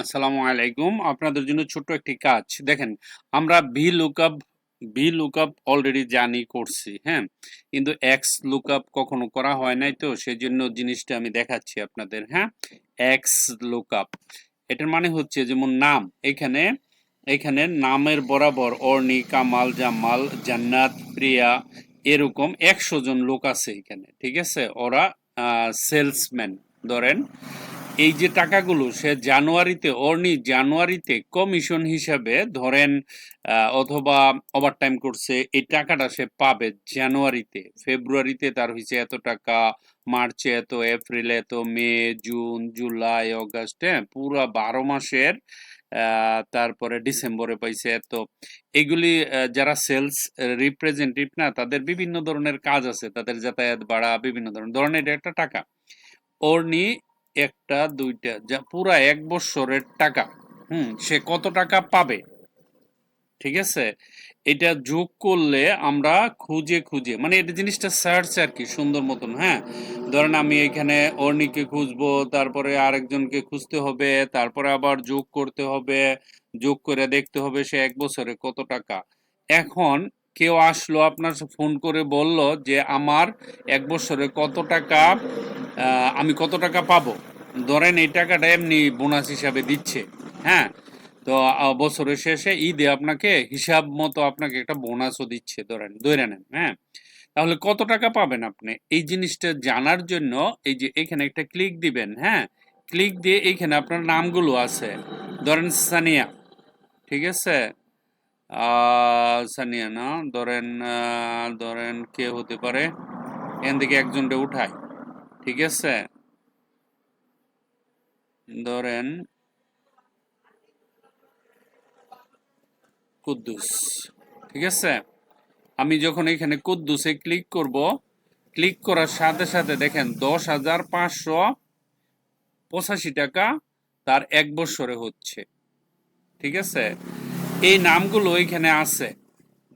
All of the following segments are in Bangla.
আসসালামু আলাইকুম। আপনাদের জন্য ছোট্ট একটি কাজ। দেখেন, আমরা VLOOKUP অলরেডি জানি, করছি, হ্যাঁ? কিন্তু XLOOKUP কখনো করা হয় নাই, তো সেজন্য জিনিসটা আমি দেখাচ্ছি আপনাদের, হ্যাঁ? XLOOKUP এটার মানে হচ্ছে যেমন নাম, এখানে নামের বরাবর অর্নি, কামাল, জামাল, জান্নাত, প্রিয়া এরকম 100 জন লোক আছে এখানে, ঠিক আছে? ওরা সেলসম্যান ধরেন। এই যে টাকাগুলো সে জানুয়ারিতে কমিশন হিসাবে ধরেন, অথবা ওভারটাইম করছে, এই টাকাটা সে পাবে জানুয়ারিতে। ফেব্রুয়ারিতে তার হয়েছে এত টাকা, মার্চে এত, এপ্রিলে এত, মে, জুন, জুলাই, অগাস্ট, হ্যাঁ, পুরা 12 মাসের। তারপরে ডিসেম্বরে পাইছে এত। এগুলি যারা সেলস রিপ্রেজেন্টেটিভ না, তাদের বিভিন্ন ধরনের কাজ আছে, তাদের যাতায়াত ভাড়া বিভিন্ন ধরনের এটা একটা টাকা। অর্নি একটা দুইটা যা পুরা 1 বছরের টাকা। সে কত টাকা পাবে, ঠিক আছে? এটা যোগ করলে আমরা খুঁজে খুঁজে, মানে এটা জিনিসটা সার্চ আর কি, সুন্দর মতন, হ্যাঁ? ধরেন আমি এখানে অর্নিকে খুঁজবো, তারপরে আরেকজনকে খুঁজতে হবে, তারপরে আবার যোগ করতে হবে, যোগ করে দেখতে হবে সে 1 বছরে কত টাকা। এখন কেউ আসলো আপনার ফোন করে বলল যে আমার 1 বছরে কত টাকা, আমি কত টাকা পাবো। ধরেন এই টাকাটা এমনি বোনাস হিসাবে দিচ্ছে, হ্যাঁ? তো বছরের শেষে ঈদে আপনাকে হিসাব মতো আপনাকে একটা বোনাসও দিচ্ছে, ধরে নেন, হ্যাঁ? তাহলে কত টাকা পাবেন আপনি, এই জিনিসটা জানার জন্য এই যে এখানে একটা ক্লিক দিবেন, হ্যাঁ? ক্লিক দিয়ে এইখানে আপনার নামগুলো আছে। ধরেন সানিয়া, ঠিক আছে? সানিয়া না, ধরেন কে হতে পারে, এখান থেকে একজনটা উঠায়, ঠিক আছে? ধরেন কুদ্দুস, ঠিক আছে? আমি যখন এখানে কুদ্দুসে ক্লিক করব, ক্লিক করার সাথে সাথে দেখেন 10,585 টাকা তার 1 বছরে হচ্ছে, ঠিক আছে? এই নামগুলো এখানে আছে,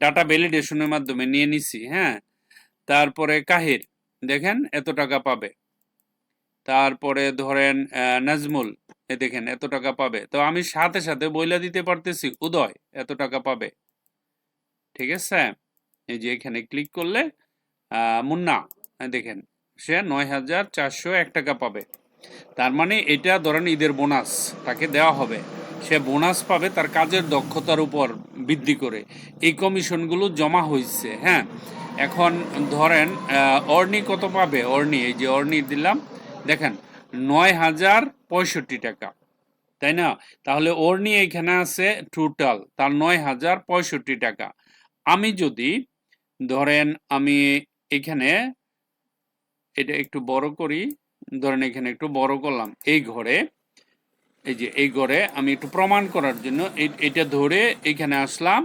ডাটা ভ্যালিডেশনের মাধ্যমে নিয়ে নিছি, হ্যাঁ? তারপরে কাহির, দেখেন এত টাকা পাবে। তারপরে ধরেন নাজমুল, দেখেন এত টাকা পাবে। তো আমি সাথে সাথে বইলা দিতে পারতেছি উদয় এত টাকা পাবে, ঠিক আছে? এই যে এখানে ক্লিক করলে মুন্না, দেখেন সে 9,401 টাকা পাবে। তার মানে এটা ধরেন ঈদের বোনাস তাকে দেওয়া হবে, সে বোনাস পাবে তার কাজের দক্ষতার উপর বৃদ্ধি করে। এই কমিশনগুলো জমা হয়েছে, হ্যাঁ? এখন ধরেন অর্নি কত পাবে, অর্নি, এই যে অর্নি দিলাম, দেখেন 9,065 টাকা, তাই না? তাহলে অর্নি এখানে আছে টোটাল তার 9,065 টাকা। আমি যদি ধরেন আমি এখানে এটা একটু বড় করি, ধরেন এখানে একটু বড় করলাম, এই ঘরে, এই যে এই ঘরে আমি একটু প্রমাণ করার জন্য এটা ধরে এখানে আসলাম।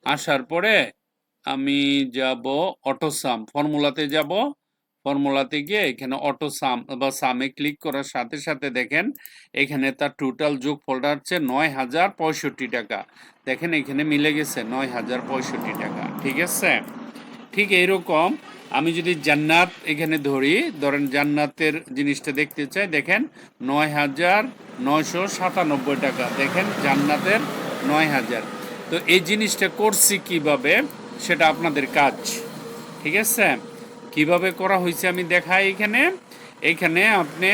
আসার পরে আমি যাব অটোসাম, ফর্মুলাতে যাব। ফর্মুলাতে গিয়ে এখানে অটো সাম বা সামে ক্লিক করার সাথে সাথে দেখেন এখানে তার টোটাল যোগফলটা হচ্ছে 9,065 টাকা। দেখেন এখানে মিলে গেছে 9,065 টাকা, ঠিক আছে? ঠিক এইরকম আমি যদি জান্নাত এখানে ধরি, ধরেন জান্নাতের জিনিসটা দেখতে চাই, দেখেন 9,997 টাকা, দেখেন জান্নাতের 9,000। তো এই জিনিসটা করছি কিভাবে, সেটা আপনাদের কাজ, ঠিক আছে? কিভাবে করা হয়েছে আমি দেখাই। এখানে আপনি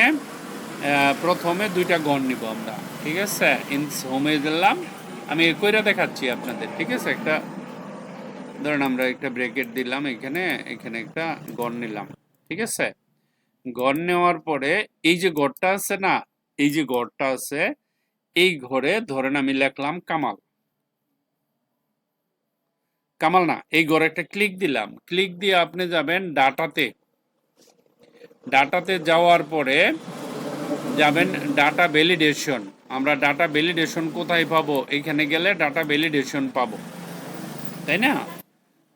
প্রথমে দুইটা গড় নিব আমরা, ঠিক আছে? ইনস হোমে দিলাম, আমি কইরা দেখাচ্ছি আপনাদের, ঠিক আছে? একটা ধরেন আমরা একটা ব্রেকেট দিলাম, এখানে এখানে একটা গড় নিলাম, ঠিক আছে? গড় নেওয়ার পরে এই যে গড়টা আছে না, এই যে গড়টা আছে, এই ঘরে ধরেন আমি লিখলাম কামাল, কামাল না, এই ঘরে একটা ক্লিক দিলাম। ক্লিক দিয়ে আপনি যাবেন ডাটাতে, ডাটাতে যাওয়ার পরে যাবেন ডাটা ভ্যালিডেশন। আমরা ডাটা ভ্যালিডেশন কোথায় পাবো, এইখানে গেলে ডাটা ভ্যালিডেশন পাবো, তাই না?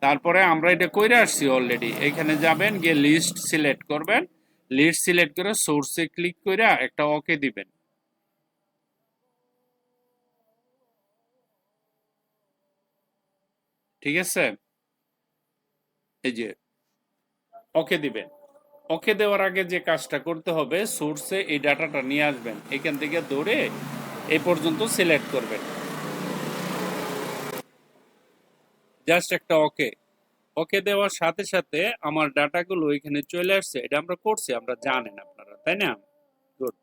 তারপরে আমরা এটা কইরা আসছি অলরেডি, এখানে যাবেন, গিয়ে লিস্ট সিলেক্ট করবেন, লিস্ট সিলেক্ট করে সোর্সে ক্লিক কইরা একটা ওকে দিবেন, ঠিক আছে? এই যে ওকে দিবেন। ওকে দেওয়ার আগে যে কাজটা করতে হবে, সোর্সে এই ডাটাটা নিয়ে আসবেন, এখান থেকে ধরে এই পর্যন্ত সিলেক্ট করবেন, জাস্ট একটা ওকে। ওকে দেওয়ার সাথে সাথে আমার ডাটাগুলো এখানে চলে আসছে, এটা আমরা করছি, আমরা জানেন আপনারা, তাই না? গুড।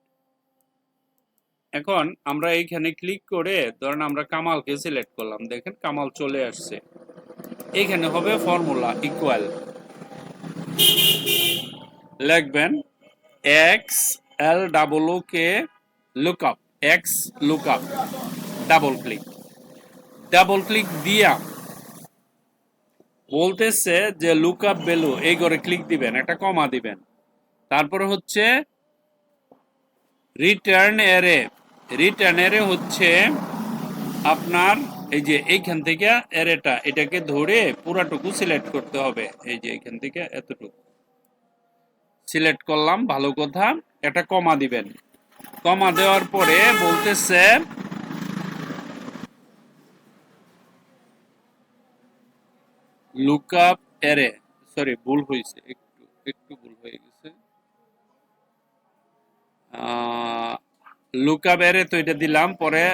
এখন আমরা এইখানে ক্লিক করে ধরেন আমরা কামালকে সিলেক্ট করলাম, দেখেন কামাল চলে আসছে। এইখানে হবে ফর্মুলা ইকুয়াল, লিখবেন X L double O K lookup, X lookup, double click দিয়া বলতেছে যে লুকআপ ভ্যালু, এই ঘরে ক্লিক দিবেন, একটা কমা দিবেন, তারপরে হচ্ছে রিটার্ন এরে। রিটার্ন এরে হচ্ছে আপনার এই যে এইখান থেকে এরেটা, এটাকে ধরে পুরাটুকু সিলেক্ট করতে হবে, এই যে এইখান থেকে এতটুকু সিলেক্ট করলাম, ভালো কথা। একটা কমা দিবেন, কমা দেওয়ার পরে বলতেছে লুকআপ এরে, সরি ভুল হয়েছে, একটু একটু ভুল হয়ে গেছে। লুকআপ এরে তো এটা দিলাম, পরে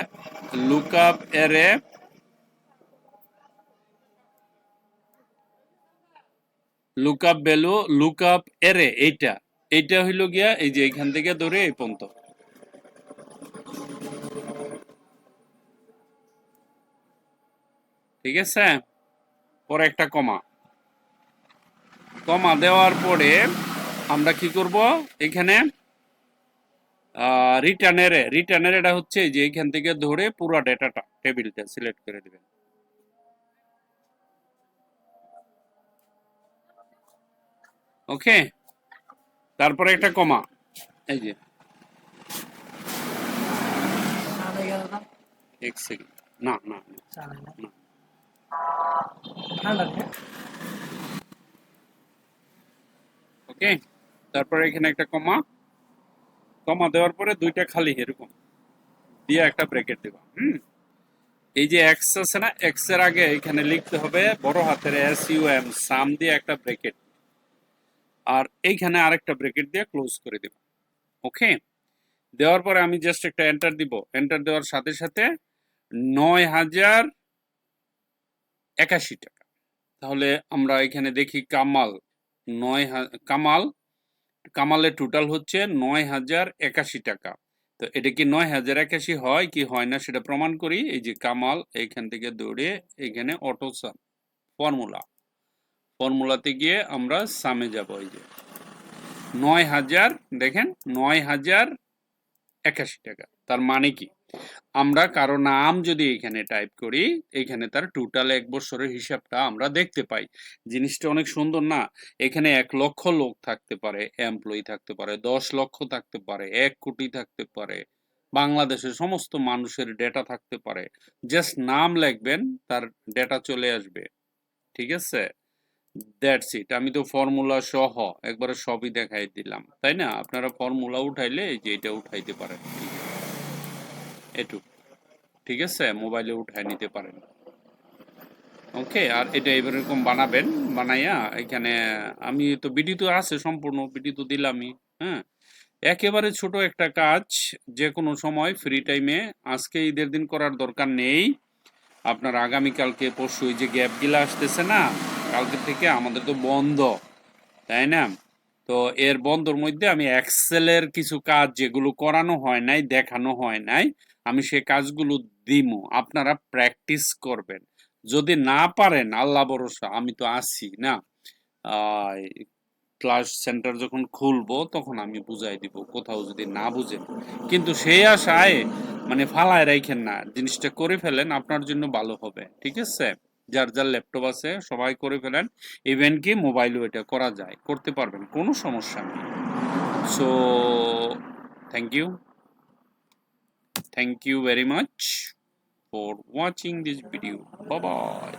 লুকআপ এরে লুকআপ ভ্যালু লুকআপ এরে, এইটা এইটা হইল গিয়া এই যে এখান থেকে ধরে এই পর্যন্ত, ঠিক আছে। পরে একটা কমা, কমা দেওয়ার পরে আমরা কি করব, এখানে রিটার্নের এটা হচ্ছে যে এখান থেকে ধরে পুরো ডেটাটা টেবিলটা সিলেক্ট করে দিবেন, ওকে। তারপরে একটা কমা, এই যে এক সেকেন্ড, না না না, ওকে। তারপরে এখানে একটা কমা, কমা দেওয়ার পরে দুইটা খালি এরকম দিয়ে একটা ব্র্যাকেট দেবা। এই যে এক্স আছে না, এক্স এর আগে এখানে লিখতে হবে বড় হাতের এস ইউ এম, সাম দিয়ে একটা ব্র্যাকেট, আর এইখানে আরেকটা ব্র্যাকেট দিয়ে ক্লোজ করে দেব, ওকে। দেওয়ার পরে আমি জাস্ট একটা এন্টার দিব, এন্টার দেওয়ার সাথে সাথে ৯,০৮১ টাকা। তাহলে আমরা এখানে দেখি কামাল, কামালের টোটাল হচ্ছে ৯,০৮১ টাকা। তো এটা কি ৯,০৮১ হয় কি হয় না সেটা প্রমাণ করি। এই যে কামাল এইখান থেকে দৌড়ে এখানে অটো সাম ফর্মুলাতে গিয়ে আমরা সামে যাব, এই যে ৯,০০০, দেখেন ৯,০৮১ টাকা। তার মানে কি, আমরা কারো নাম যদি এখানে টাইপ করি, এখানে তার টোটাল এক বছরের হিসাবটা আমরা দেখতে পাই। জিনিসটা অনেক সুন্দর না? এখানে ১,০০,০০০ লোক থাকতে পারে, এমপ্লয়ি থাকতে পারে, ১০ লক্ষ থাকতে পারে, ১ কোটি থাকতে পারে, বাংলাদেশের সমস্ত মানুষের ডেটা থাকতে পারে। জাস্ট নাম লিখবেন, তার ডেটা চলে আসবে, ঠিক আছে। That's it. আমি তো ফর্মুলা সহ একবারে সবই দেখাই দিলাম, তাই না? আপনারা ফর্মুলা উঠাইলে এই যে এটা উঠাইতে পারেন, এটুকু, ঠিক আছে, মোবাইলে উঠায় নিতে পারেন, ওকে। আর এটা এরকম বানাবেন, বানাইয়া এখানে আমি তো ভিডিও তো আছে, সম্পূর্ণ ভিডিও তো দিলামই, হ্যাঁ। একেবারে ছোট একটা কাজ, যে কোনো সময় ফ্রি টাইমে, আজকে ঈদের দিন করার দরকার নেই, আপনার আগামীকালকে পরশু এই যে গ্যাপগুলা আসতেছে না, কালকে থেকে আমাদের তো বন্ধ, তাই না? তো এর বন্ধর মধ্যে আমি এক্সেলের কিছু কাজ যেগুলো করানো হয় নাই, দেখানো হয় নাই, আমি সে কাজগুলো দিমু, আপনারা প্র্যাকটিস করবেন। যদি না পারেন আল্লাহ ভরসা, আমি তো আছি না, ক্লাস সেন্টার যখন খুলবো তখন আমি বুঝাই দিব, কোথাও যদি না বুঝেন। কিন্তু সেই আশায় মানে ফালায় রাখেন না, জিনিসটা করে ফেলেন, আপনার জন্য ভালো হবে, ঠিক আছে। যার যার ল্যাপটপ আছে সবাই করে ফেলেন, ইভেন কি মোবাইলও এটা করা যায়, করতে পারবেন, কোনো সমস্যা নেই। So thank you, thank you very much for watching this video, bye by.